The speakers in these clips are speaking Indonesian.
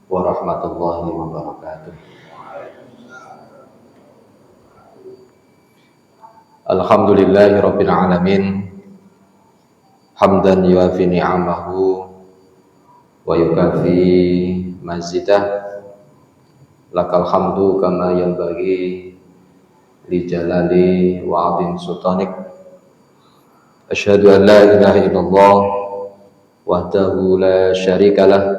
warahmatullahi wabarakatuh. Alhamdulillahirabbil alamin, hamdan yuafi ni'amahu wa yukafi mazidah. Lakal hamdu kama yanbaghi li jalali wa 'azim sultanik. Asyhadu an la ilaha illallah wahdahu la syarikalah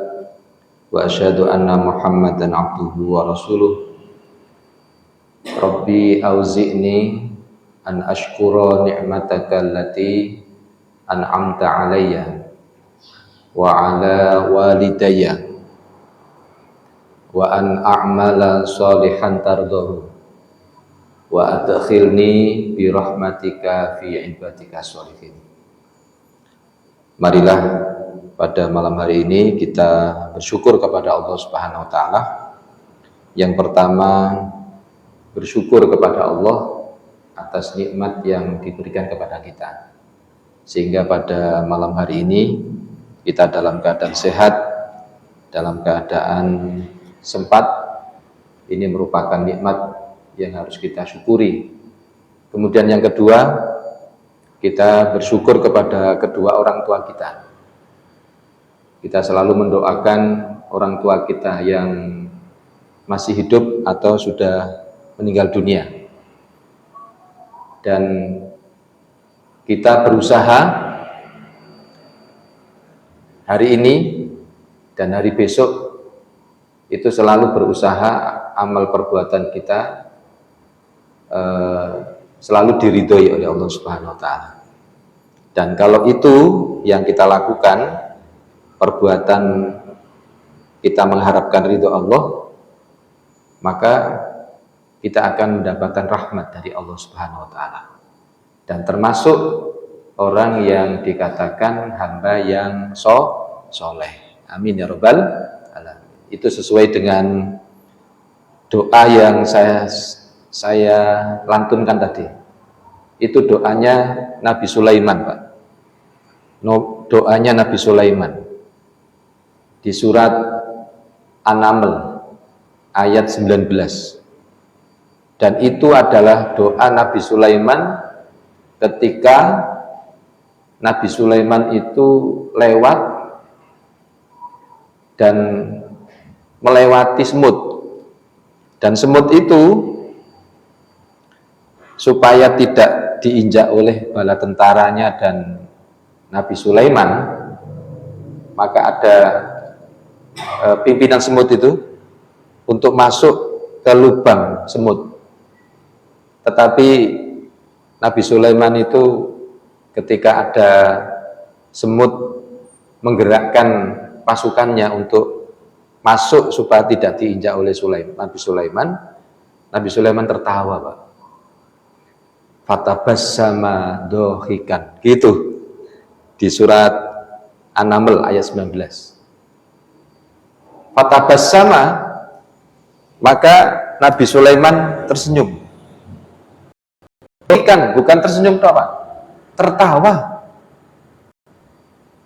wa asyhadu anna Muhammadan abduhu wa rasuluh. Rabbi auzi'ni an ashkura ni'mataka allati an'amta alayya wa ala walidayya wa an a'mala salihan tardahu wa adkhilni bi rahmatika fi ibadika sholihin. Marilah pada malam hari ini kita bersyukur kepada Allah Subhanahu wa taala. Yang pertama, bersyukur kepada Allah atas nikmat yang diberikan kepada kita, sehingga pada malam hari ini kita dalam keadaan sehat, dalam keadaan sempat. Ini merupakan nikmat yang harus kita syukuri. Kemudian yang kedua, kita bersyukur kepada kedua orang tua kita. Kita selalu mendoakan orang tua kita yang masih hidup atau sudah meninggal dunia. Dan kita berusaha hari ini dan hari besok itu selalu berusaha amal perbuatan kita selalu diridhoi oleh Allah Subhanahu wa taala. Dan kalau itu yang kita lakukan, perbuatan kita mengharapkan ridho Allah, maka kita akan mendapatkan rahmat dari Allah Subhanahu wa taala. Dan termasuk orang yang dikatakan hamba yang soleh. Amin ya rabbal alamin. Itu sesuai dengan doa yang saya lantunkan tadi. Itu doanya Nabi Sulaiman, Pak. Doanya Nabi Sulaiman di surat An-Naml ayat 19. Dan itu adalah doa Nabi Sulaiman ketika Nabi Sulaiman itu lewat dan melewati semut. Dan semut itu supaya tidak diinjak oleh bala tentaranya dan Nabi Sulaiman, maka ada pimpinan semut itu untuk masuk ke lubang semut. Tetapi Nabi Sulaiman itu ketika ada semut menggerakkan pasukannya untuk masuk supaya tidak diinjak oleh Nabi Sulaiman tertawa, Pak. Fatabassama dohikan, gitu di surat An-Naml ayat 19. Fatabassama, maka Nabi Sulaiman tersenyum. Bukan tersenyum, Pak, tertawa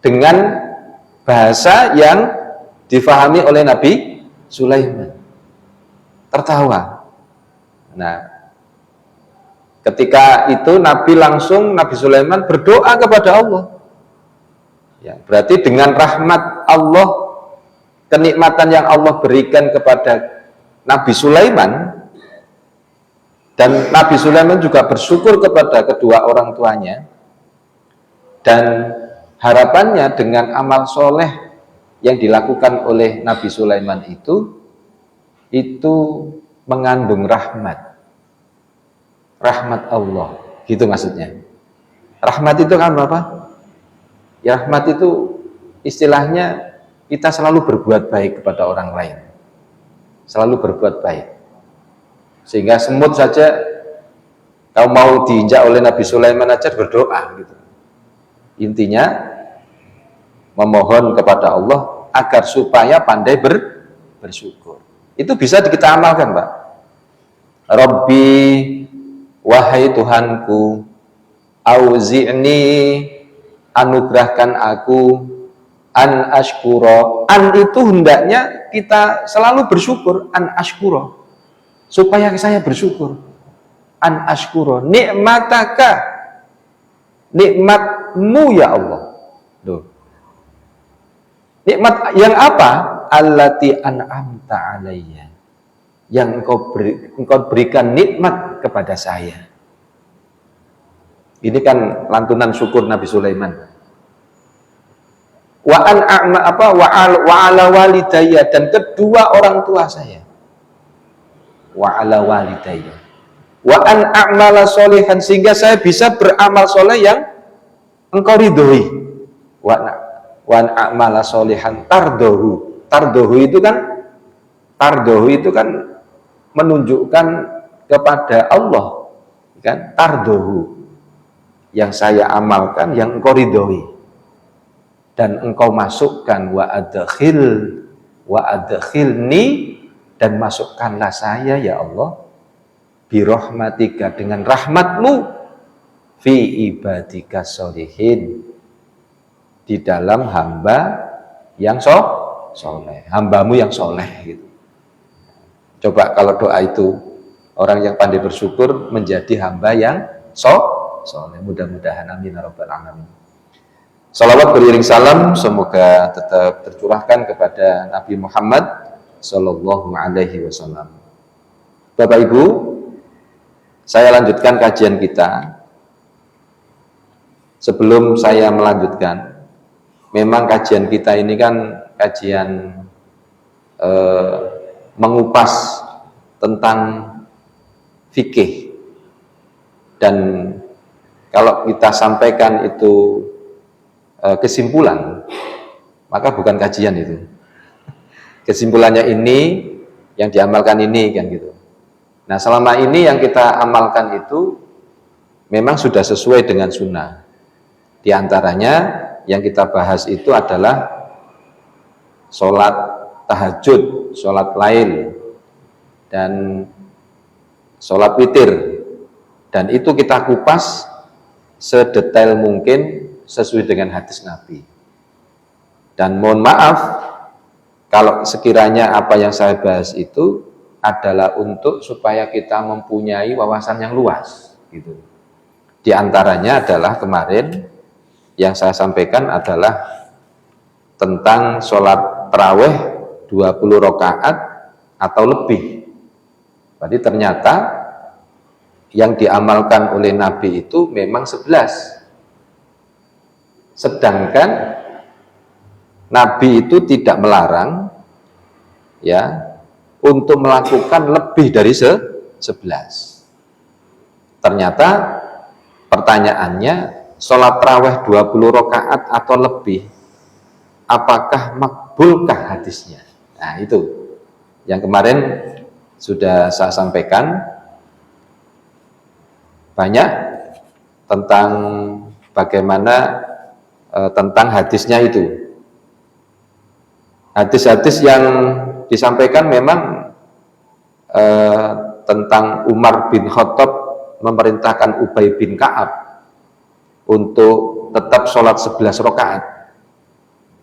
dengan bahasa yang difahami oleh Nabi Sulaiman. Tertawa. Nah, ketika itu Nabi Sulaiman berdoa kepada Allah. Ya, berarti dengan rahmat Allah, kenikmatan yang Allah berikan kepada Nabi Sulaiman, dan Nabi Sulaiman juga bersyukur kepada kedua orang tuanya, dan harapannya dengan amal soleh yang dilakukan oleh Nabi Sulaiman itu mengandung rahmat Allah, gitu maksudnya. Rahmat itu kan apa? Ya, rahmat itu istilahnya kita selalu berbuat baik kepada orang lain, selalu berbuat baik. Sehingga semut saja, kalau mau diinjak oleh Nabi Sulaiman aja berdoa gitu. Intinya memohon kepada Allah agar supaya pandai bersyukur. Itu bisa kita amalkan, Pak. Rabbi, wahai Tuhanku, auzi'ni, anugerahkan aku an ashkuro. An itu hendaknya kita selalu bersyukur, an ashkuro, supaya saya bersyukur. An ashkuro nikmataka, nikmatmu ya Allah. Duh. Nikmat yang apa? Allati an'amta alayya, yang engkau berikan nikmat kepada saya. Ini kan lantunan syukur Nabi Sulaiman. Wa an wa ala walidayya, dan kedua orang tua saya. Wa ala walidayya. Wa an a'mala sholihan, sehingga saya bisa beramal soleh yang engkau ridhoi. Wa an a'mala sholihan tardohu. Tardohu itu kan menunjukkan kepada Allah, kan? Tardohu, yang saya amalkan, yang engkau ridhoi, dan engkau masukkan. Wa adkhilni, dan masukkanlah saya ya Allah, birahmatika, dengan rahmatmu, fi ibadika sholihin, di dalam hamba yang soleh, hambamu yang soleh gitu. Coba kalau doa itu orang yang pandai bersyukur menjadi hamba yang soleh, mudah-mudahan, amin ya rabbal alamin. Salawat beriring salam semoga tetap tercurahkan kepada Nabi Muhammad sallallahu alaihi wasallam. Bapak Ibu, saya lanjutkan kajian kita. Sebelum saya melanjutkan, memang kajian kita ini kan kajian mengupas tentang fikih, dan kalau kita sampaikan itu kesimpulan, maka bukan kajian itu. Kesimpulannya ini, yang diamalkan ini, kan gitu. Nah, selama ini yang kita amalkan itu memang sudah sesuai dengan sunnah. Di antaranya yang kita bahas itu adalah sholat tahajud, sholat lail, dan sholat witir. Dan itu kita kupas sedetail mungkin sesuai dengan hadis Nabi. Dan mohon maaf kalau sekiranya apa yang saya bahas itu adalah untuk supaya kita mempunyai wawasan yang luas gitu. Di antaranya adalah kemarin yang saya sampaikan adalah tentang sholat tarawih 20 rakaat atau lebih. Jadi ternyata yang diamalkan oleh Nabi itu memang 11. Sedangkan Nabi itu tidak melarang ya untuk melakukan lebih dari 11. Ternyata pertanyaannya, sholat tarawih 20 rakaat atau lebih, apakah makbulkah hadisnya? Nah, itu yang kemarin sudah saya sampaikan banyak tentang bagaimana tentang hadisnya itu. Hadis-hadis yang disampaikan memang tentang Umar bin Khattab memerintahkan Ubay bin Ka'ab untuk tetap sholat 11 rakaat.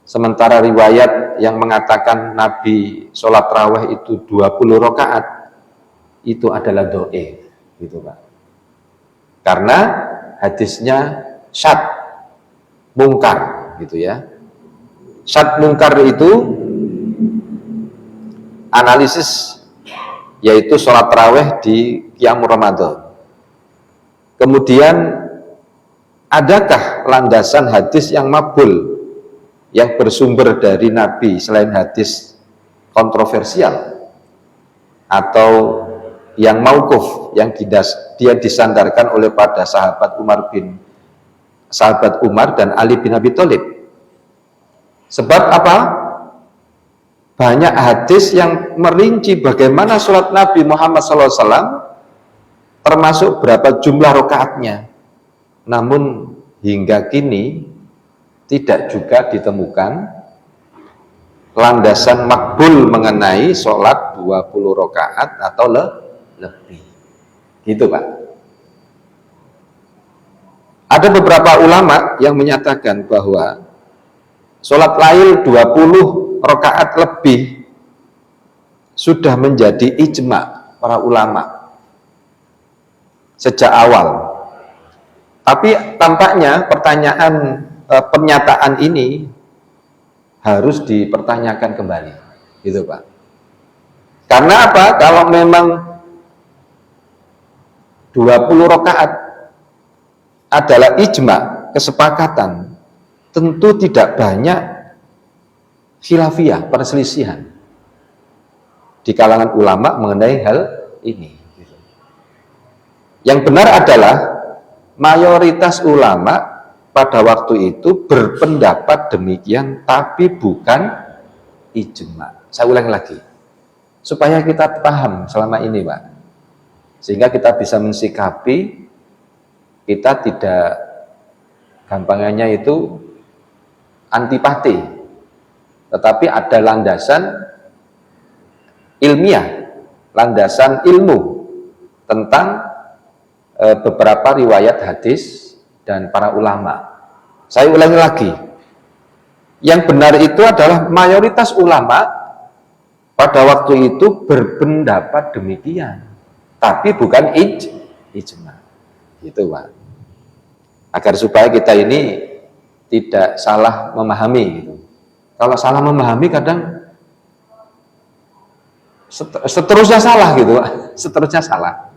Sementara riwayat yang mengatakan Nabi sholat tarawih itu 20 rakaat itu adalah dhaif, gitu Pak. Karena hadisnya syad mungkar, gitu ya. Syad mungkar itu analisis, yaitu sholat tarawih di Qiyamul Ramadan. Kemudian adakah landasan hadis yang makbul yang bersumber dari Nabi selain hadis kontroversial atau yang mauquf yang dia disandarkan oleh pada sahabat Umar dan Ali bin Abi Thalib? Sebab apa? Banyak hadis yang merinci bagaimana sholat Nabi Muhammad SAW, termasuk berapa jumlah rakaatnya. Namun hingga kini tidak juga ditemukan landasan makbul mengenai sholat 20 rakaat atau lebih. Gitu Pak. Ada beberapa ulama yang menyatakan bahwa Sholat lail 20 rakaat lebih sudah menjadi ijma para ulama sejak awal. Tapi tampaknya pernyataan ini harus dipertanyakan kembali, gitu Pak. Karena apa? Kalau memang 20 rakaat adalah ijma, kesepakatan, tentu tidak banyak khilafiyah, perselisihan di kalangan ulama mengenai hal ini. Yang benar adalah mayoritas ulama pada waktu itu berpendapat demikian, tapi bukan ijma. Saya ulang lagi, supaya kita paham selama ini Pak, sehingga kita bisa mensikapi, kita tidak gampangannya itu antipati, tetapi ada landasan ilmiah, landasan ilmu tentang beberapa riwayat hadis dan para ulama. Saya ulangi lagi, yang benar itu adalah mayoritas ulama pada waktu itu berpendapat demikian, tapi bukan ijma. Gitu Pak. Agar supaya kita ini tidak salah memahami gitu. Kalau salah memahami kadang seterusnya salah gitu Pak. Seterusnya salah.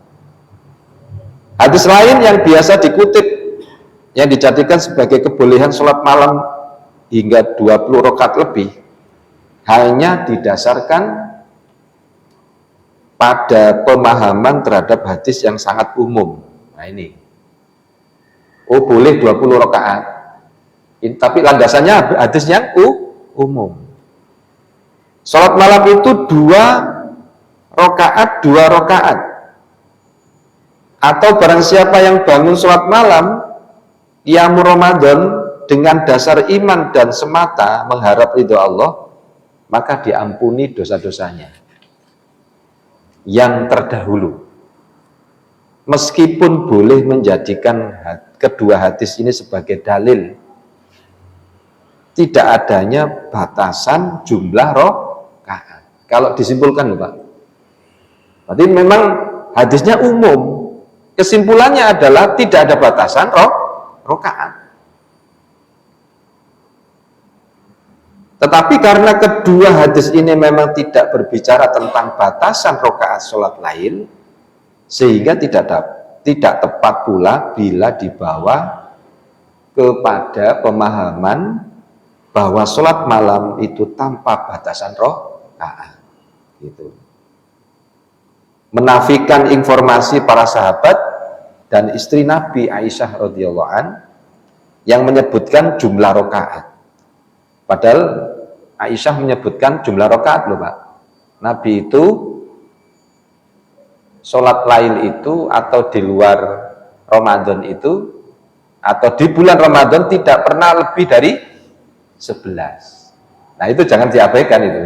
Hadis lain yang biasa dikutip, yang dijadikan sebagai kebolehan sholat malam hingga 20 rakaat lebih, hanya didasarkan pada pemahaman terhadap hadis yang sangat umum. Nah ini, oh boleh 20 rakaat, tapi landasannya hadis yang umum. Sholat malam itu 2 rakaat, atau barang siapa yang bangun sholat malam qiyamul Ramadan dengan dasar iman dan semata mengharap ridho Allah, maka diampuni dosa-dosanya yang terdahulu. Meskipun boleh menjadikan kedua hadis ini sebagai dalil tidak adanya batasan jumlah rakaat. Kalau disimpulkan loh Pak, berarti memang hadisnya umum. Kesimpulannya adalah tidak ada batasan rakaat. Tetapi karena kedua hadis ini memang tidak berbicara tentang batasan rakaat sholat lain, sehingga tidak tepat pula bila dibawa kepada pemahaman bahwa sholat malam itu tanpa batasan rakaat. Gitu. Menafikan informasi para sahabat dan istri Nabi Aisyah radhiyallahu an yang menyebutkan jumlah rakaat. Padahal Aisyah menyebutkan jumlah rakaat loh Pak. Nabi itu sholat lail itu atau di luar Ramadan itu atau di bulan Ramadan tidak pernah lebih dari 11. Nah itu jangan diabaikan itu.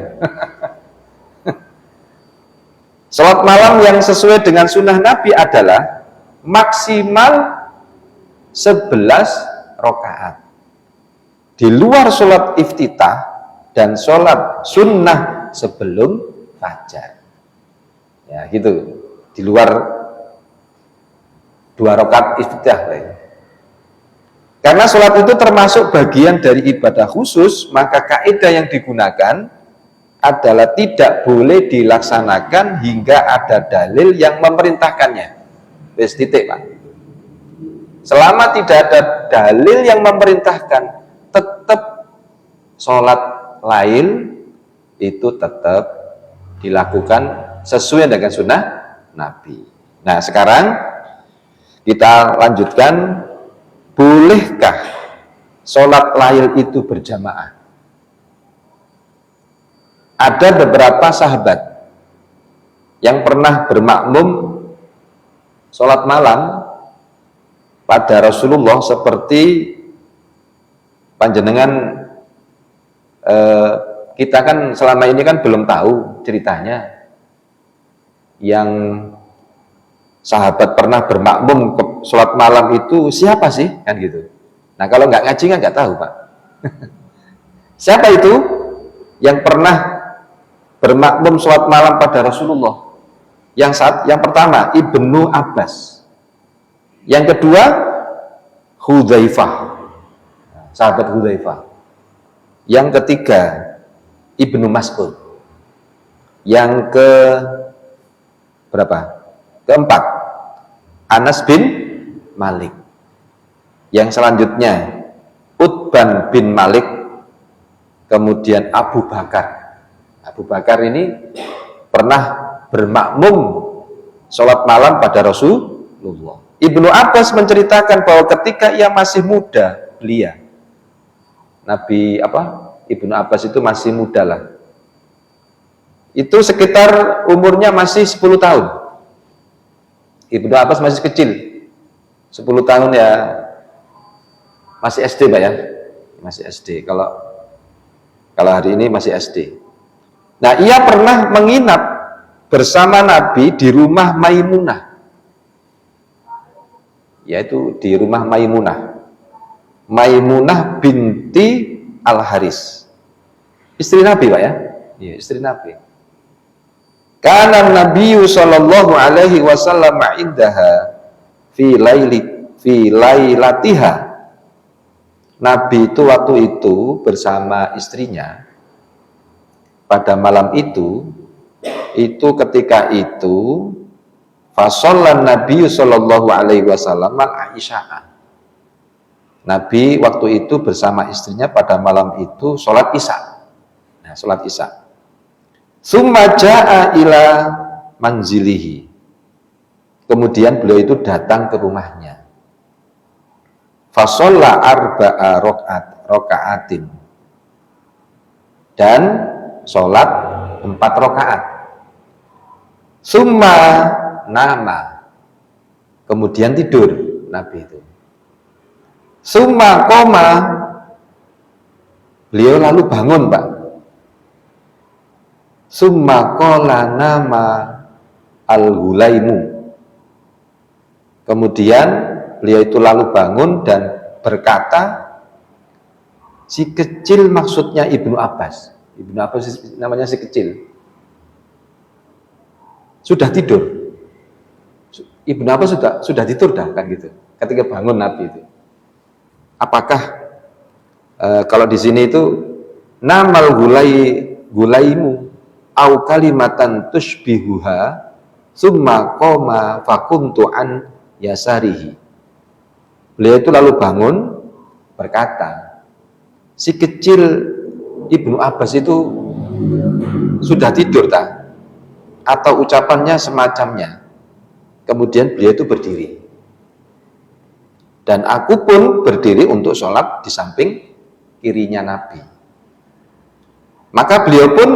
Sholat malam yang sesuai dengan sunnah Nabi adalah maksimal 11 rakaat. Di luar sholat iftitah dan sholat sunnah sebelum fajar. Ya gitu. Di luar 2 rakaat iftitah. Karena sholat itu termasuk bagian dari ibadah khusus, maka kaidah yang digunakan adalah tidak boleh dilaksanakan hingga ada dalil yang memerintahkannya. Wes titik Pak. Selama tidak ada dalil yang memerintahkan, tetap sholat lain itu tetap dilakukan sesuai dengan sunnah Nabi. Nah sekarang kita lanjutkan, bolehkah sholat lail itu berjamaah? Ada beberapa sahabat yang pernah bermakmum sholat malam pada Rasulullah, seperti panjenengan kita kan selama ini kan belum tahu ceritanya yang sahabat pernah bermakmum ke sholat malam itu siapa sih kan gitu. Nah kalau nggak ngaji kan nggak tahu Pak. Siapa itu? Yang pernah bermakmum sholat malam pada Rasulullah. Yang pertama Ibnu Abbas, yang kedua Hudzaifah, sahabat Hudzaifah, yang ketiga Ibnu Mas'ud, yang ke berapa? Keempat Anas bin Malik, yang selanjutnya Utban bin Malik, kemudian Abu Bakar. Abu Bakar ini pernah bermakmum sholat malam pada Rasulullah. Ibnu Abbas menceritakan bahwa ketika ia masih muda belia, Ibnu Abbas itu masih muda lah, itu sekitar umurnya masih 10 tahun. Ibnu Abbas masih kecil, 10 tahun ya, masih SD Pak ya, masih SD, kalau hari ini masih SD. Nah, ia pernah menginap bersama Nabi di rumah Maimunah, yaitu di rumah Maimunah binti Al-Haris, istri Nabi Pak ya, iya, istri Nabi. Kana Nabi sallallahu alaihi wasallam indaha fi lailatiha. Nabi itu waktu itu bersama istrinya pada malam itu ketika itu fasollan Nabi sallallahu alaihi wasallam al-Aisyah. Nabi waktu itu bersama istrinya pada malam itu sholat Isya. Nah, sholat Isya. Summa jaa ila manzilihi. Kemudian beliau itu datang ke rumahnya. Fasolla arba'a rokaatin. Dan sholat 4 rakaat. Summa nama, kemudian tidur Nabi itu. Summa koma, beliau lalu bangun Pak. Summa kola nama al-Hulaimu. Kemudian beliau itu lalu bangun dan berkata, si kecil maksudnya Ibnu Abbas. Ibnu Abbas namanya si kecil, sudah tidur. Ibnu Abbas sudah tidur dah kan gitu. Ketika bangun Nabi itu. Apakah kalau di sini itu namal gulaimu au kalimatan tushbihuha summa qoma fakuntu an yasarihi. Beliau itu lalu bangun berkata, si kecil Ibnu Abbas itu sudah tidur tak? Atau ucapannya semacamnya. Kemudian beliau itu berdiri. Dan aku pun berdiri untuk sholat di samping kirinya Nabi. Maka beliau pun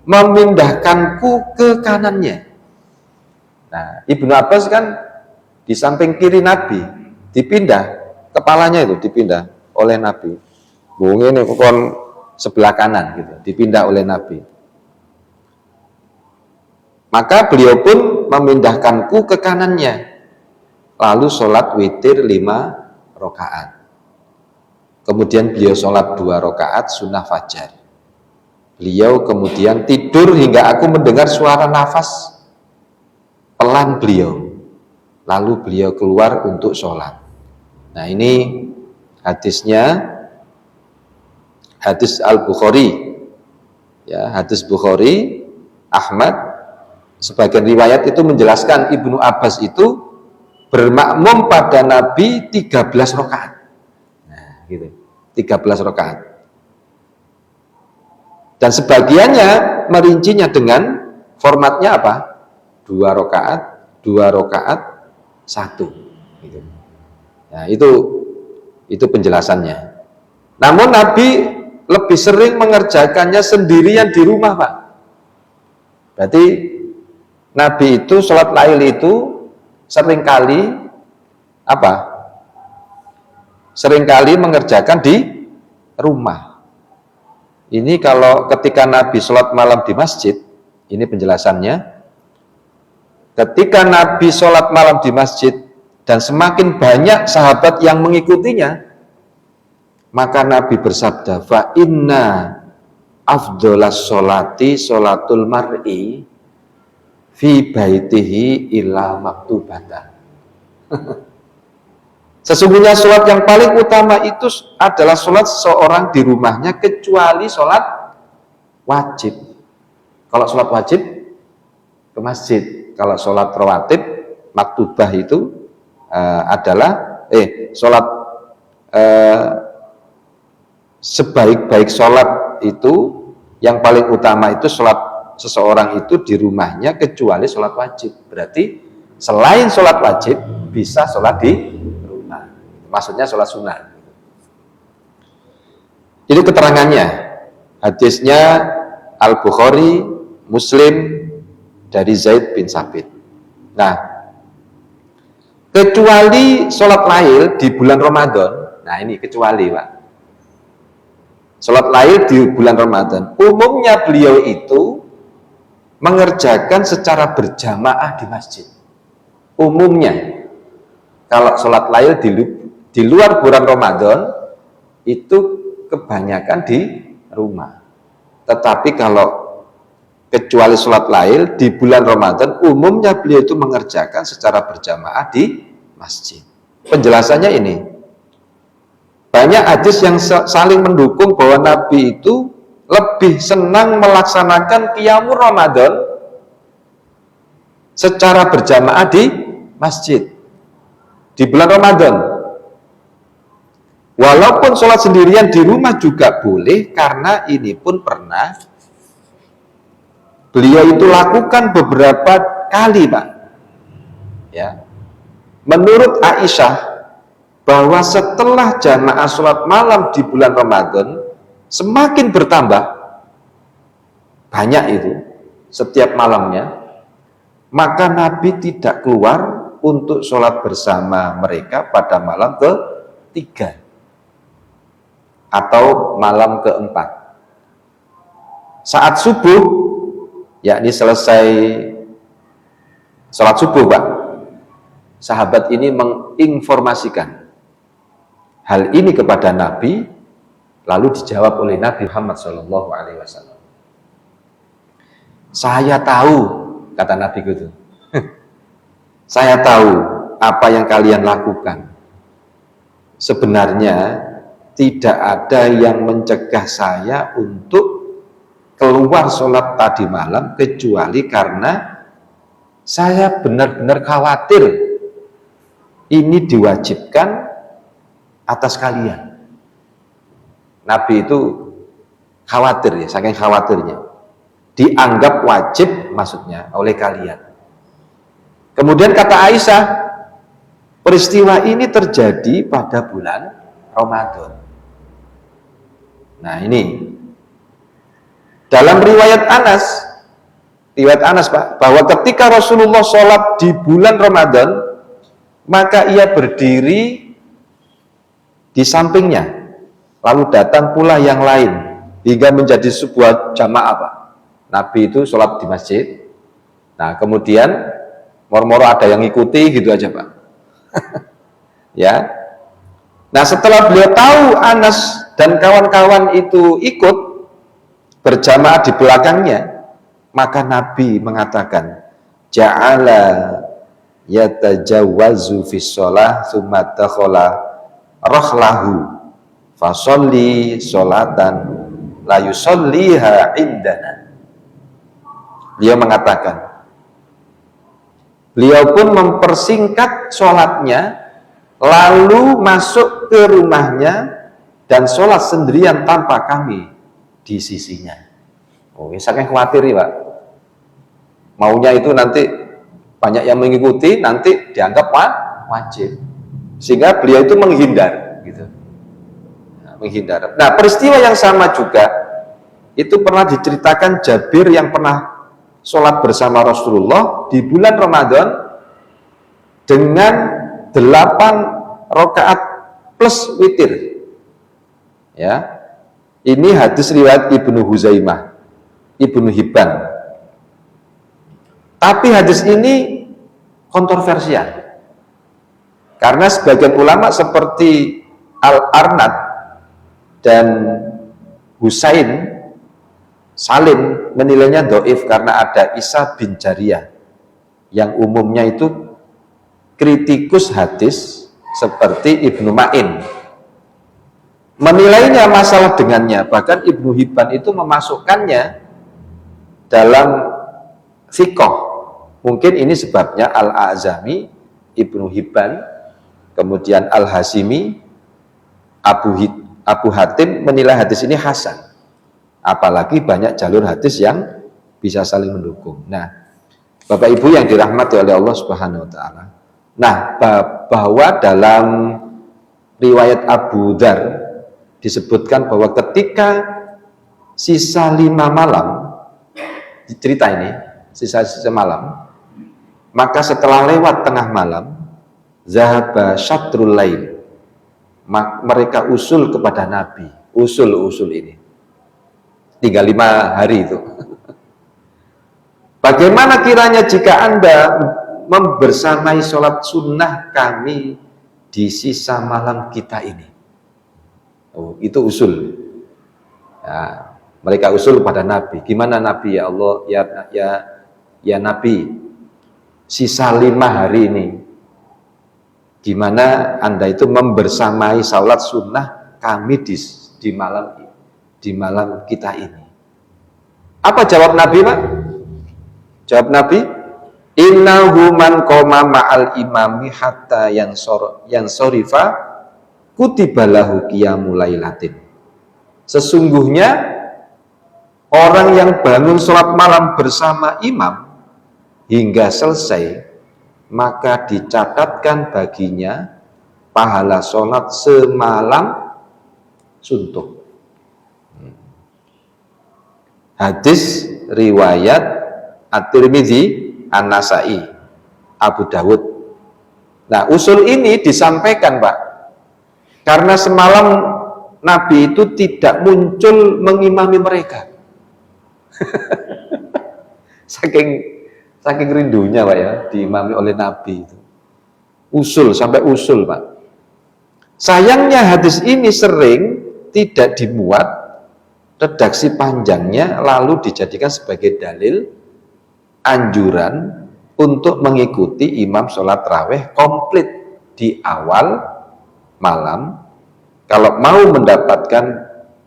memindahkanku ke kanannya. Nah, Ibnu Abbas kan di samping kiri Nabi, dipindah, kepalanya itu dipindah oleh Nabi. Ini kon sebelah kanan gitu, dipindah oleh Nabi. Maka beliau pun memindahkanku ke kanannya. Lalu sholat witir 5 rakaat. Kemudian beliau sholat 2 rakaat sunnah fajar. Beliau kemudian tidur hingga aku mendengar suara nafas pelan beliau. Lalu beliau keluar untuk sholat. Nah, ini hadisnya, hadis Al-Bukhari. Ya, hadis Bukhari, Ahmad, sebagian riwayat itu menjelaskan Ibnu Abbas itu bermakmum pada Nabi 13 rakaat. Nah, gitu. 13 rakaat. Dan sebagiannya merincinya dengan formatnya apa? 2 rakaat, 2 rakaat, 1. Gitu. Nah, itu penjelasannya. Namun Nabi lebih sering mengerjakannya sendirian di rumah, Pak. Berarti Nabi itu sholat lail itu seringkali apa? Seringkali mengerjakan di rumah. Ini kalau ketika Nabi sholat malam di masjid, ini penjelasannya. Ketika Nabi sholat malam di masjid dan semakin banyak sahabat yang mengikutinya, Maka Nabi bersabda, fa inna afdholas sholati sholatul mar'i fi baitihi illa maktubatan. Sesungguhnya sholat yang paling utama itu adalah sholat seseorang di rumahnya kecuali sholat wajib. Kalau sholat wajib ke masjid. Kalau sholat rawatib maktubah itu adalah sholat sebaik-baik sholat itu yang paling utama itu sholat seseorang itu di rumahnya kecuali sholat wajib. Berarti selain sholat wajib bisa sholat di rumah. Maksudnya sholat sunnah. Ini keterangannya. Hadisnya Al-Bukhari, Muslim dari Zaid bin Sabit. Nah, kecuali sholat lail di bulan Ramadan. Nah ini kecuali Pak. Sholat lail di bulan Ramadan. Umumnya beliau itu mengerjakan secara berjamaah di masjid. Umumnya. Kalau sholat lail di luar bulan Ramadan itu kebanyakan di rumah. Tetapi kalau kecuali sholat lail di bulan Ramadan umumnya beliau itu mengerjakan secara berjamaah di masjid. Penjelasannya ini. Banyak hadis yang saling mendukung bahwa Nabi itu lebih senang melaksanakan qiyamul Ramadan secara berjamaah di masjid di bulan Ramadan. Walaupun sholat sendirian di rumah juga boleh, karena ini pun pernah beliau itu lakukan beberapa kali, Pak. Ya. Menurut Aisyah, bahwa setelah jamaah sholat malam di bulan Ramadan semakin bertambah banyak itu setiap malamnya, maka Nabi tidak keluar untuk sholat bersama mereka pada malam ke-3 atau malam ke-4. Saat subuh, yakni selesai sholat subuh, Pak, sahabat ini menginformasikan hal ini kepada Nabi, lalu dijawab oleh Nabi Muhammad SAW. Saya tahu, kata Nabi gitu. Saya tahu apa yang kalian lakukan. Sebenarnya tidak ada yang mencegah saya untuk keluar sholat tadi malam kecuali karena saya benar-benar khawatir ini diwajibkan atas kalian. Nabi itu khawatir ya, saking khawatirnya dianggap wajib maksudnya oleh kalian. Kemudian kata Aisyah, peristiwa ini terjadi pada bulan Ramadan. Nah ini dalam riwayat Anas Pak, bahwa ketika Rasulullah sholat di bulan Ramadan, maka ia berdiri di sampingnya, lalu datang pula yang lain hingga menjadi sebuah jamaah, Pak. Nabi itu sholat di masjid. Nah kemudian moro-moro ada yang ngikuti gitu aja, Pak. Ya. Nah setelah beliau tahu Anas dan kawan-kawan itu ikut berjamaah di belakangnya, maka Nabi mengatakan, ja'ala yatajawwazu fis shalah tsumma dakhala rohlahu fasolli sholatan la yusolliha indana. Beliau mengatakan, beliau pun mempersingkat sholatnya, lalu masuk ke rumahnya dan sholat sendirian tanpa kami di sisinya. Oh, saking khawatir ya, Pak. Maunya itu nanti banyak yang mengikuti, nanti dianggap wajib. Sehingga beliau itu menghindar gitu. Menghindar. Nah, peristiwa yang sama juga itu pernah diceritakan Jabir yang pernah sholat bersama Rasulullah di bulan Ramadan dengan 8 rakaat plus witir. Ya. Ini hadis riwayat Ibnu Huzaimah, Ibnu Hibban. Tapi hadis ini kontroversial. Karena sebagian ulama seperti Al-Arnad Dan Husain Salim menilainya dhaif karena ada Isa bin Jariyah yang umumnya itu kritikus hadis seperti Ibnu Ma'in. Menilainya masalah dengannya, bahkan Ibnu Hibban itu memasukkannya dalam thiqah. Mungkin ini sebabnya Al-A'zami, Ibnu Hibban, kemudian Al-Hasimi, Abu Hatim menilai hadis ini hasan. Apalagi banyak jalur hadis yang bisa saling mendukung. Nah, Bapak Ibu yang dirahmati oleh Allah Subhanahu wa taala. Nah, bahwa dalam riwayat Abu Dzar disebutkan bahwa ketika sisa 5 malam, cerita ini, sisa-sisa malam, maka setelah lewat tengah malam, zahaba syatrul lail, mereka usul kepada Nabi, usul ini, tinggal 5 hari itu. Bagaimana kiranya jika Anda membersamai sholat sunnah kami di sisa malam kita ini? Oh, itu usul. Ya, mereka usul pada Nabi. Gimana Nabi, ya Allah, ya Nabi, sisa 5 hari ini, gimana Anda itu membersamai salat sunnah kami di malam kita ini? Apa jawab Nabi, Pak? Jawab Nabi, innahu man qoma ma'al imami hatta yansorifa kutibalahu qiyamul lailatin. Sesungguhnya orang yang bangun sholat malam bersama imam hingga selesai, maka dicatatkan baginya pahala sholat semalam suntuk. Hadis riwayat At-Tirmidzi, An-Nasai, Abu Dawud. Nah, usul ini disampaikan, Pak, karena semalam Nabi itu tidak muncul mengimami mereka. saking rindunya, Pak, ya, diimami oleh Nabi itu. Usul, sampai usul, Pak. Sayangnya hadis ini sering tidak dimuat, redaksi panjangnya lalu dijadikan sebagai dalil anjuran untuk mengikuti imam sholat raweh komplit di awal malam kalau mau mendapatkan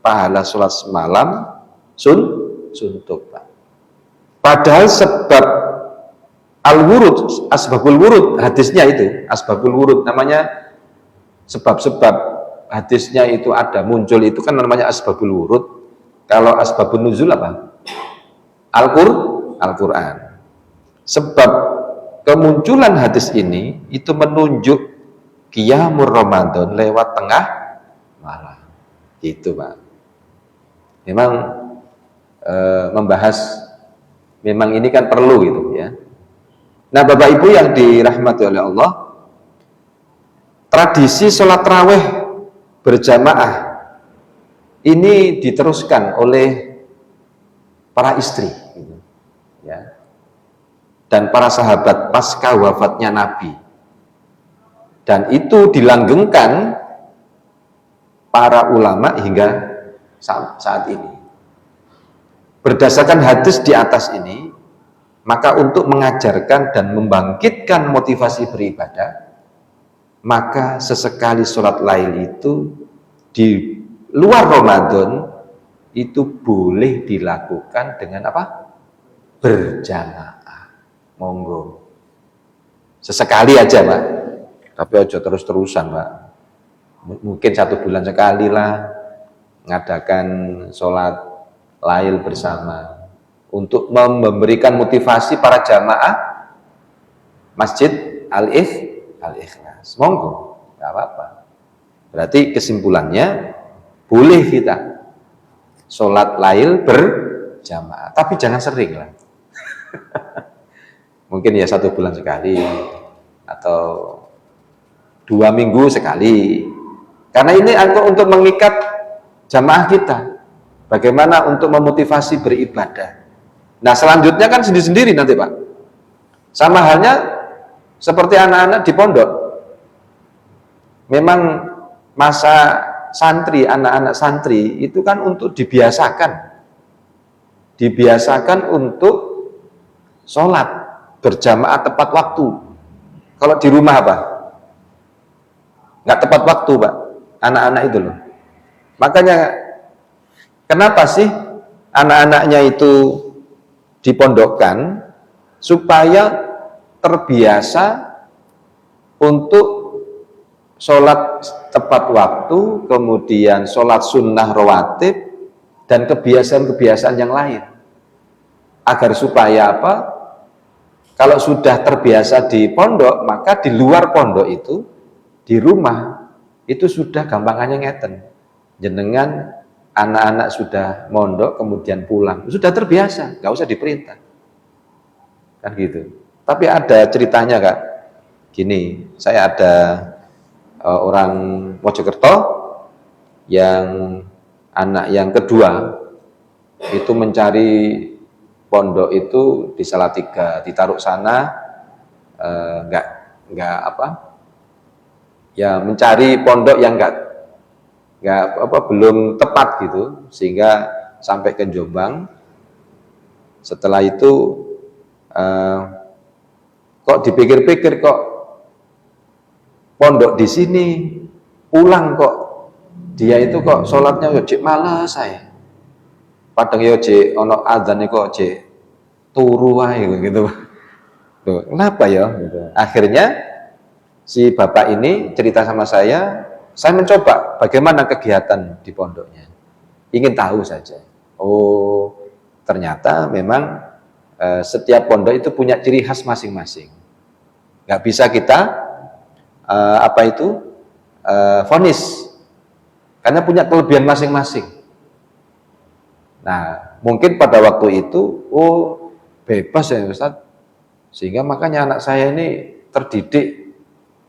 pahala sholat semalam suntuk, Pak. Padahal sebab al-wurud, asbabul wurud, hadisnya itu asbabul wurud, namanya sebab-sebab hadisnya itu ada muncul itu kan namanya asbabul wurud. Kalau asbabun nuzul apa? Al-Quran. Sebab kemunculan hadis ini itu menunjuk qiyamul Ramadan lewat tengah malam. Gitu, Pak. Memang membahas, memang ini kan perlu gitu ya. Nah, Bapak Ibu yang dirahmati oleh Allah, tradisi sholat raweh berjamaah ini diteruskan oleh para istri, gitu, ya, dan para sahabat pasca wafatnya Nabi, dan itu dilanggengkan para ulama hingga saat ini. Berdasarkan hadis di atas ini, maka untuk mengajarkan dan membangkitkan motivasi beribadah, maka sesekali sholat lail itu di luar Ramadan itu boleh dilakukan dengan apa? Berjamaah. Monggo. Sesekali aja, Pak. Tapi ojo terus-terusan, Pak. Mungkin 1 bulan sekali lah ngadakan sholat lail bersama untuk memberikan motivasi para jamaah Masjid Al-Ikhlas. Monggo, nggak apa-apa. Berarti kesimpulannya boleh kita sholat lail berjamaah, tapi jangan sering lah. Mungkin ya 1 bulan sekali atau 2 minggu sekali. Karena ini untuk mengikat jamaah kita. Bagaimana untuk memotivasi beribadah. Nah, selanjutnya kan sendiri-sendiri nanti, Pak. Sama halnya seperti anak-anak di pondok. Memang masa santri, anak-anak santri itu kan untuk dibiasakan untuk sholat berjamaah tepat waktu. Kalau di rumah apa? Nggak tepat waktu, Pak, anak-anak itu loh. Makanya kenapa sih anak-anaknya itu dipondokkan? Supaya terbiasa untuk sholat tepat waktu, kemudian sholat sunnah rawatib, dan kebiasaan-kebiasaan yang lain. Agar supaya apa? Kalau sudah terbiasa di pondok, maka di luar pondok itu, di rumah, itu sudah gampangannya ngeten. Jenengan anak-anak sudah mondok, kemudian pulang. Sudah terbiasa, nggak usah diperintah. Kan gitu. Tapi ada ceritanya, Kak. Gini, saya ada orang Mojokerto yang anak yang kedua itu mencari pondok itu di Salatiga, ditaruh sana, nggak apa, ya mencari pondok yang belum tepat gitu, sehingga sampai ke Jombang. Setelah itu kok dipikir-pikir, kok pondok di sini, pulang kok dia itu kok sholatnya jek malas saya. Padahal yo jek ono adzan kok jek turu wae gitu. Tuh, kenapa ya? Gitu. Akhirnya si bapak ini cerita sama saya mencoba bagaimana kegiatan di pondoknya. Ingin tahu saja. Oh, ternyata memang setiap pondok itu punya ciri khas masing-masing. Nggak bisa kita vonis, karena punya kelebihan masing-masing. Nah, mungkin pada waktu itu, bebas ya Ustaz, sehingga makanya anak saya ini terdidik,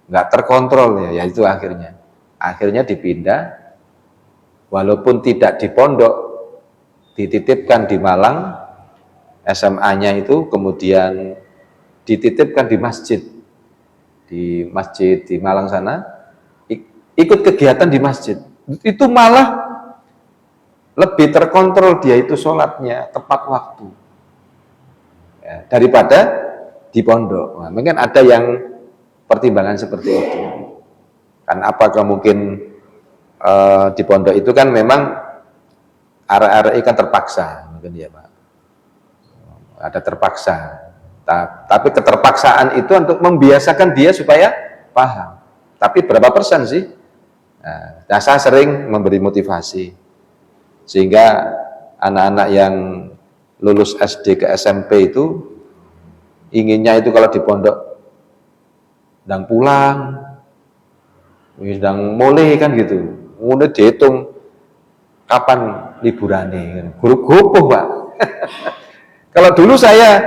nggak terkontrol ya itu akhirnya dipindah, walaupun tidak di pondok, dititipkan di Malang, SMA-nya itu kemudian dititipkan di masjid di Malang sana, ikut kegiatan di masjid, itu malah lebih terkontrol dia itu sholatnya tepat waktu ya, daripada di pondok. Nah, mungkin ada yang pertimbangan seperti itu. Kan apakah mungkin di pondok itu kan memang arek-arek kan terpaksa, mungkin ya Pak. Ada terpaksa. Tapi keterpaksaan itu untuk membiasakan dia supaya paham. Tapi berapa persen sih? Nah, saya sering memberi motivasi sehingga anak-anak yang lulus SD ke SMP itu inginnya itu kalau di pondok sedang pulang, sedang mulai kan gitu, mulai dihitung kapan liburannya, guru-guru Pak. Kalau dulu saya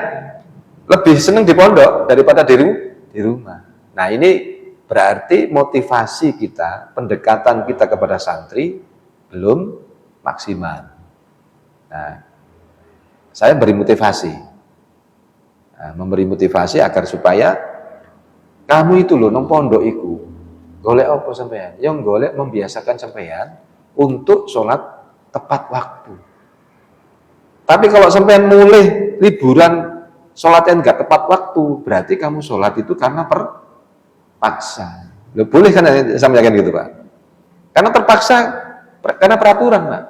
lebih senang di pondok daripada di rumah. Nah, ini berarti motivasi kita, pendekatan kita kepada santri belum maksimal. Nah, saya beri motivasi, memberi motivasi agar supaya kamu itu loh nang pondok iku golek apa sampean? Yang golek membiasakan sampean untuk sholat tepat waktu. Tapi kalau sampean mulai liburan sholatnya enggak tepat waktu, berarti kamu sholat itu karena terpaksa. Loh, boleh kan sampaikan gitu Pak? Karena terpaksa, karena peraturan Pak.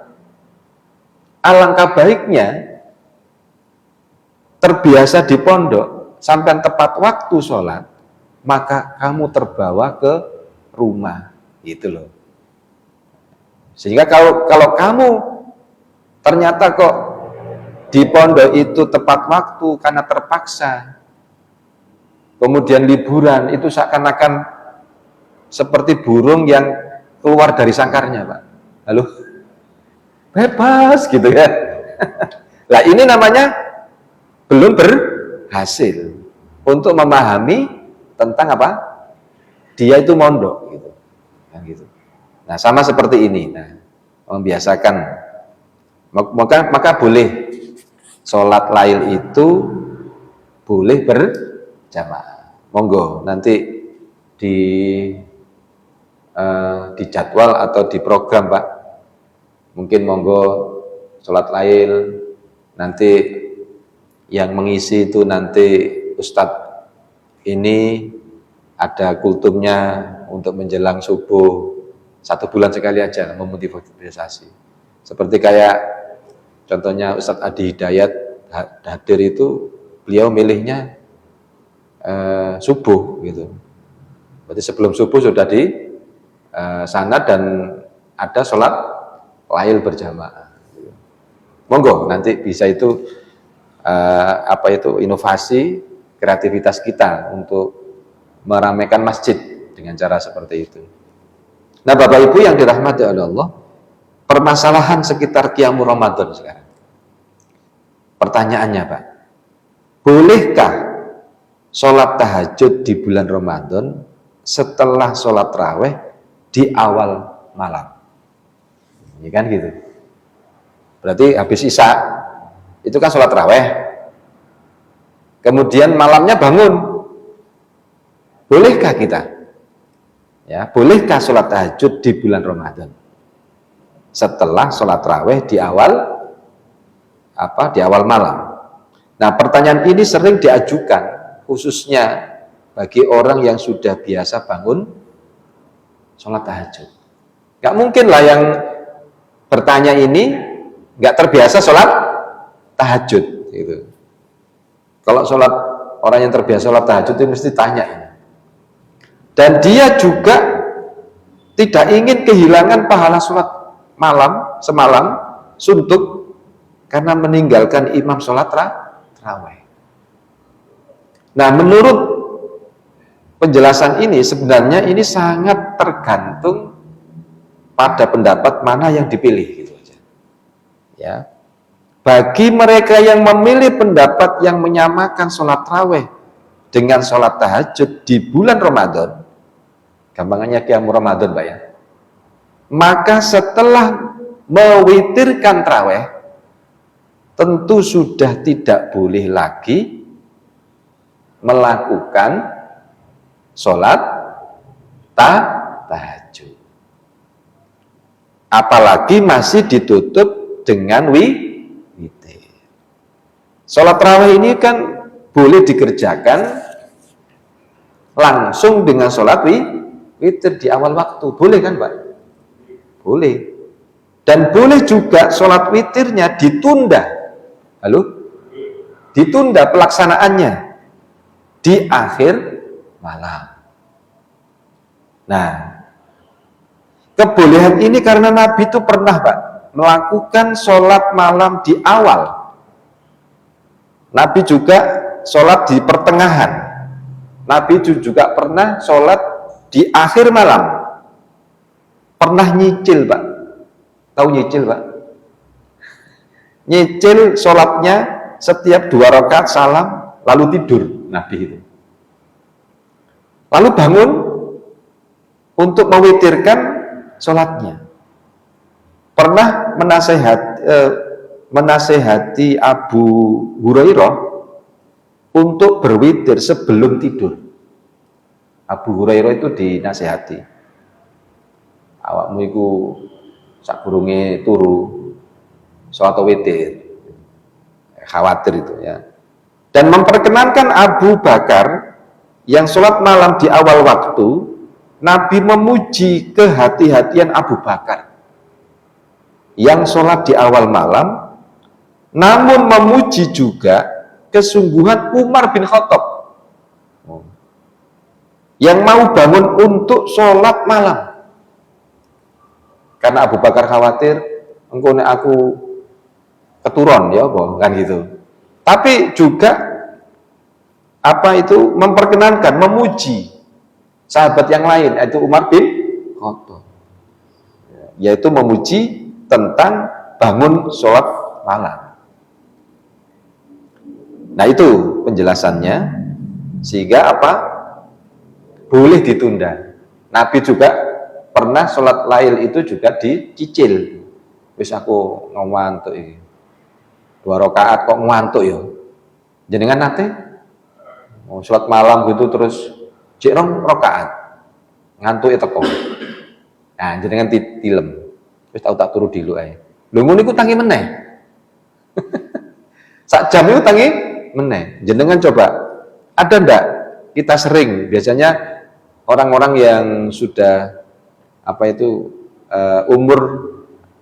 Alangkah baiknya terbiasa di pondok, sampai tepat waktu sholat, maka kamu terbawa ke rumah, gitu loh. Sehingga kalau kamu ternyata kok di pondok itu tepat waktu karena terpaksa, kemudian liburan itu seakan-akan seperti burung yang keluar dari sangkarnya Pak. Halo? Bebas gitu ya. Nah ini namanya belum berhasil untuk memahami tentang apa? Dia itu mondok gitu. Kan gitu. Nah, sama seperti ini. Nah, membiasakan maka boleh sholat lail itu boleh berjamaah. Monggo nanti di dijadwal atau diprogram Pak. Mungkin monggo sholat lail, nanti yang mengisi itu nanti Ustadz ini ada kultumnya untuk menjelang subuh 1 bulan sekali aja memotivasi. Seperti kayak contohnya Ustadz Adi Hidayat hadir itu, beliau milihnya subuh gitu. Berarti sebelum subuh sudah di sana dan ada sholat lail berjamaah. Monggo nanti bisa itu inovasi kreativitas kita untuk meramaikan masjid dengan cara seperti itu. Nah, Bapak Ibu yang dirahmati oleh Allah, permasalahan sekitar Qiyamul Ramadan sekarang. Pertanyaannya Pak, bolehkah sholat tahajud di bulan Ramadan setelah sholat raweh di awal malam? Ini kan gitu. Berarti habis isya itu kan sholat raweh, kemudian malamnya bangun. Bolehkah kita? Ya, bolehkah sholat tahajud di bulan Ramadan setelah sholat raweh di awal malam? Nah, pertanyaan ini sering diajukan khususnya bagi orang yang sudah biasa bangun sholat tahajud. Gak mungkin lah yang bertanya ini gak terbiasa sholat tahajud gitu. Kalau orang yang terbiasa sholat tahajud itu mesti tanya ini. Dan dia juga tidak ingin kehilangan pahala sholat malam semalam suntuk karena meninggalkan imam sholat tarawih. Nah, menurut penjelasan ini sebenarnya ini sangat tergantung pada pendapat mana yang dipilih gitu aja. Ya. Bagi mereka yang memilih pendapat yang menyamakan sholat tarawih dengan sholat tahajud di bulan Ramadan, gampangannya Qiyamul Ramadan Pak ya, maka setelah mewitirkan tarawih tentu sudah tidak boleh lagi melakukan sholat tahajud, apalagi masih ditutup dengan witir. Sholat tarawih ini kan boleh dikerjakan langsung dengan sholat witir di awal waktu, boleh kan Pak? Boleh. Dan boleh juga sholat witirnya ditunda. Halo? Ditunda pelaksanaannya di akhir malam. Nah, kebolehan ini karena Nabi itu pernah Pak melakukan sholat malam di awal. Nabi juga sholat di pertengahan. Nabi juga pernah sholat di akhir malam. Pernah nyicil Pak. Tahu nyicil Pak? Nyicil sholatnya setiap 2 rakaat salam lalu tidur Nabi itu. Lalu bangun untuk mewitirkan sholatnya. Pernah menasehati Abu Hurairah untuk berwitir sebelum tidur. Abu Hurairah itu dinasehati, awakmu iku sakurunge turu sholat witir, khawatir itu ya. Dan memperkenankan Abu Bakar yang sholat malam di awal waktu, Nabi memuji kehati-hatian Abu Bakar yang sholat di awal malam, namun memuji juga kesungguhan Umar bin Khattab yang mau bangun untuk sholat malam. Karena Abu Bakar khawatir, engko nek aku keturun ya kan gitu. Tapi juga memperkenankan, memuji sahabat yang lain, yaitu Umar bin Khattab, yaitu memuji tentang bangun sholat malam. Nah, itu penjelasannya, sehingga boleh ditunda. Nabi juga pernah sholat lail itu juga dicicil. Wis aku ngantuk iki 2 rakaat kok ngantuk ya. Jenengan nate sholat malam gitu terus cek 2 rakaat ngantuk teko. Nah, jenengan tilem. Wis tak turu dulu ae. Lho ngono iku tangi meneh. Sak jam itu tangi meneh. Jenengan coba, ada ndak kita sering biasanya orang-orang yang sudah umur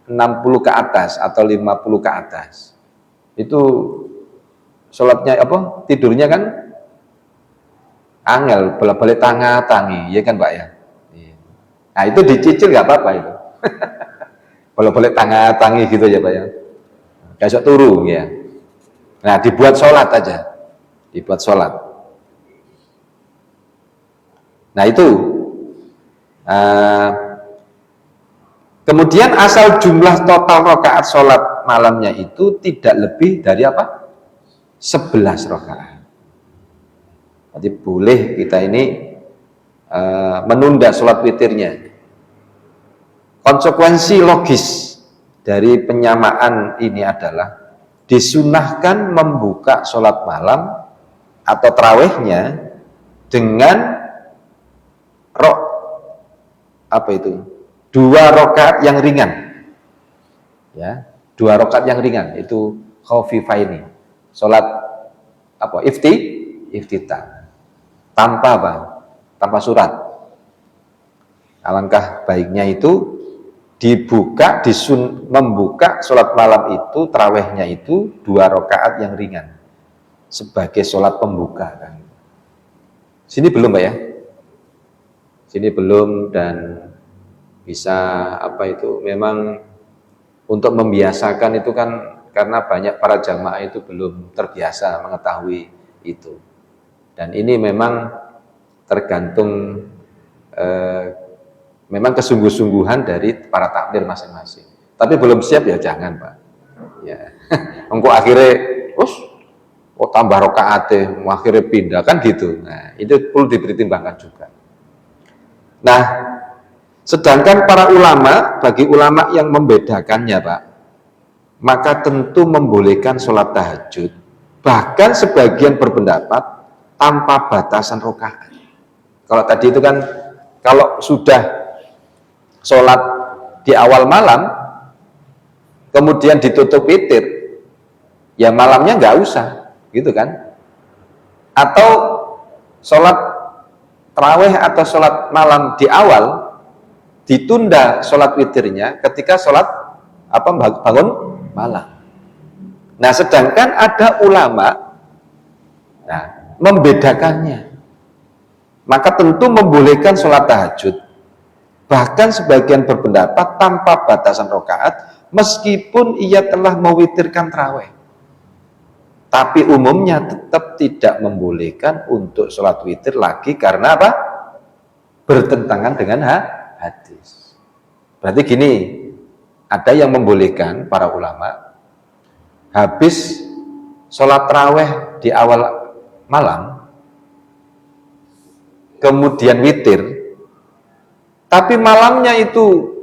60 ke atas atau 50 ke atas. Itu sholatnya tidurnya kan angel, bolak-balik tangi, ya kan Pak ya? Nah itu dicicil nggak apa-apa itu. Bolak-balik tangi gitu ya Pak ya. Besok turu ya. Nah dibuat sholat aja, dibuat sholat. Nah itu kemudian asal jumlah total rakaat sholat malamnya itu tidak lebih dari 11 rakaat. Jadi boleh kita ini menunda sholat witirnya. Konsekuensi logis dari penyamaan ini adalah disunahkan membuka sholat malam atau tarawihnya dengan 2 rakaat yang ringan, ya, 2 rakaat yang ringan itu khafifaini, sholat iftitah, tanpa surat. Alangkah baiknya itu membuka sholat malam itu, tarawihnya itu 2 rakaat yang ringan sebagai sholat pembuka kan. Sini belum Pak ya? Sini belum, dan bisa memang untuk membiasakan itu kan karena banyak para jamaah itu belum terbiasa mengetahui itu, dan ini memang tergantung memang kesungguh-sungguhan dari para takmir masing-masing. Tapi belum siap ya jangan Pak ya. Engkau akhirnya tambah rakaatnya akhirnya pindah kan gitu. Nah itu perlu dipertimbangkan juga. Nah sedangkan para ulama, bagi ulama yang membedakannya Pak, maka tentu membolehkan sholat tahajud, bahkan sebagian berpendapat tanpa batasan rakaat. Kalau tadi itu kan kalau sudah sholat di awal malam kemudian ditutup witir, ya malamnya nggak usah gitu kan. Atau sholat tarawih atau sholat malam di awal ditunda sholat witirnya ketika sholat bangun malam. Nah sedangkan ada ulama membedakannya, maka tentu membolehkan sholat tahajud, bahkan sebagian berpendapat tanpa batasan rakaat meskipun ia telah mewitirkan tarawih, tapi umumnya tetap tidak membolehkan untuk sholat witir lagi karena bertentangan dengan hadis. Berarti gini, ada yang membolehkan para ulama habis sholat tarawih di awal malam kemudian witir, tapi malamnya itu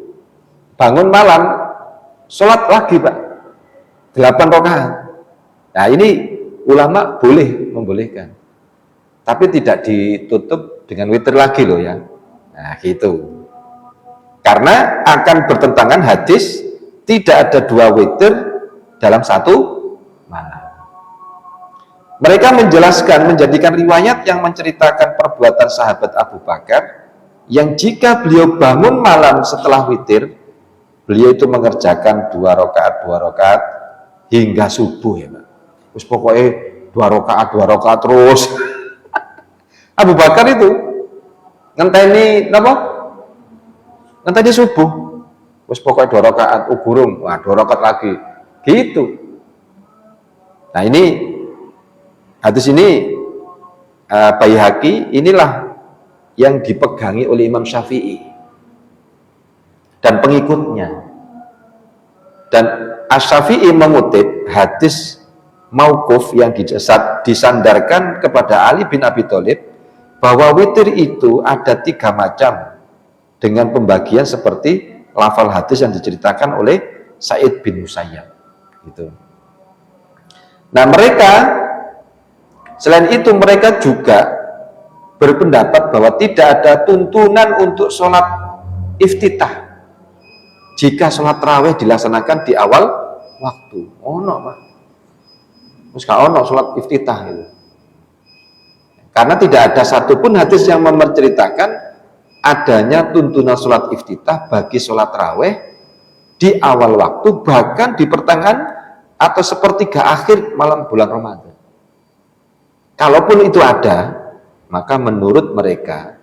bangun malam sholat lagi Pak 8 rakaat. Nah ini ulama membolehkan, tapi tidak ditutup dengan witir lagi loh ya. Nah gitu, karena akan bertentangan hadis tidak ada 2 witir dalam 1 malam. Mereka menjadikan riwayat yang menceritakan perbuatan sahabat Abu Bakar yang jika beliau bangun malam setelah witir, beliau itu mengerjakan 2 rakaat hingga subuh ya Pak. Terus pokoknya 2 rakaat terus. Abu Bakar itu ngenteni subuh. Terus pokoknya 2 rakaat burung, 2 rakaat lagi. Gitu. Nah ini hadis ini Baihaqi inilah yang dipegangi oleh Imam Syafi'i dan pengikutnya. Dan Asy-Syafi'i mengutip hadis mauquf yang disandarkan kepada Ali bin Abi Thalib bahwa witir itu ada 3 macam dengan pembagian seperti lafal hadis yang diceritakan oleh Sa'id bin Musayyab gitu. Nah selain itu mereka juga berpendapat bahwa tidak ada tuntunan untuk sholat iftitah. Jika sholat tarawih dilaksanakan di awal waktu, ono Pak. Terus gak ono sholat iftitah gitu. Karena tidak ada satupun hadis yang menceritakan adanya tuntunan sholat iftitah bagi sholat tarawih di awal waktu, bahkan di pertengahan atau sepertiga akhir malam bulan Ramadan. Kalaupun itu ada, maka menurut mereka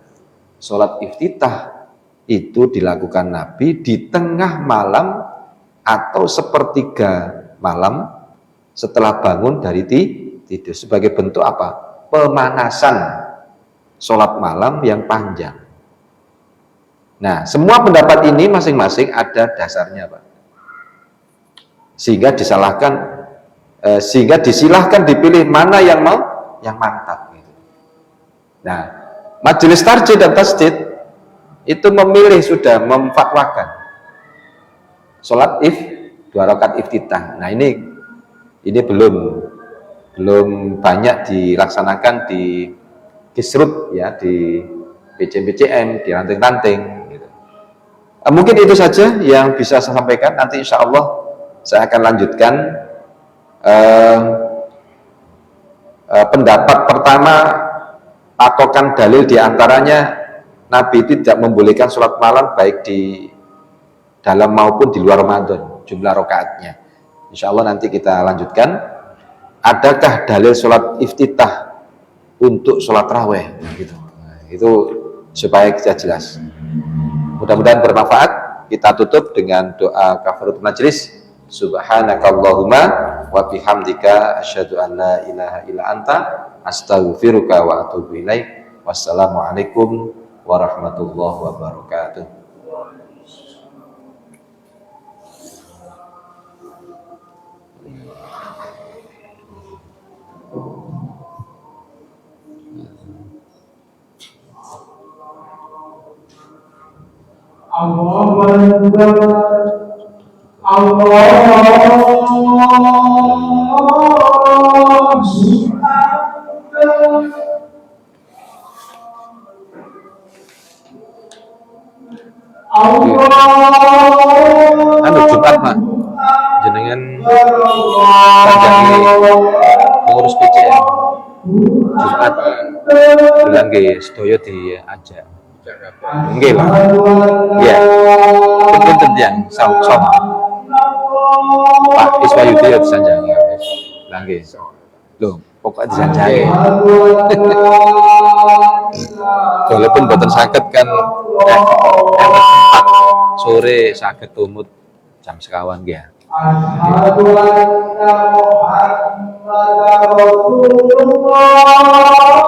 sholat iftitah itu dilakukan Nabi di tengah malam atau sepertiga malam setelah bangun dari tidur, sebagai bentuk apa? Pemanasan sholat malam yang panjang. Nah, semua pendapat ini masing-masing ada dasarnya, Pak. Sehingga disilahkan dipilih mana yang mantap. Gitu. Nah, Majelis Tarjih dan Tasdid itu sudah memfatwakan sholat 2 rakaat iftitah. Nah, ini belum banyak dilaksanakan di Kisrut ya, di PCM, di ranting-ranting gitu. Mungkin itu saja yang bisa saya sampaikan. Nanti insya Allah saya akan lanjutkan pendapat pertama, patokan dalil diantaranya Nabi itu tidak membolehkan sholat malam baik di dalam maupun di luar Ramadan, jumlah rakaatnya. Insya Allah nanti kita lanjutkan. Adakah dalil sholat iftitah untuk sholat tarawih? Gitu. Nah, itu supaya kita jelas. Mudah-mudahan bermanfaat. Kita tutup dengan doa kafaratul majlis. Subhanakallahumma wa bihamdika asyhadu an la ilaha illa anta astaghfiruka wa atubu ilaik. Wassalamualaikum warahmatullahi wabarakatuh. Allahu Akbar, Allahu Anu Jumat Mak jenengan panjangi pengurus PCM Jumat bilang ke sedaya diajak nggih Pak ya pinten yang sama Pak Iswayudi ya disanjangi bilang nggih lho pokoknya disanjangi walaupun boten saged kan sore saged tumut jam sekawan nggih. Asyhadu anna Muhammadar Rasulullah.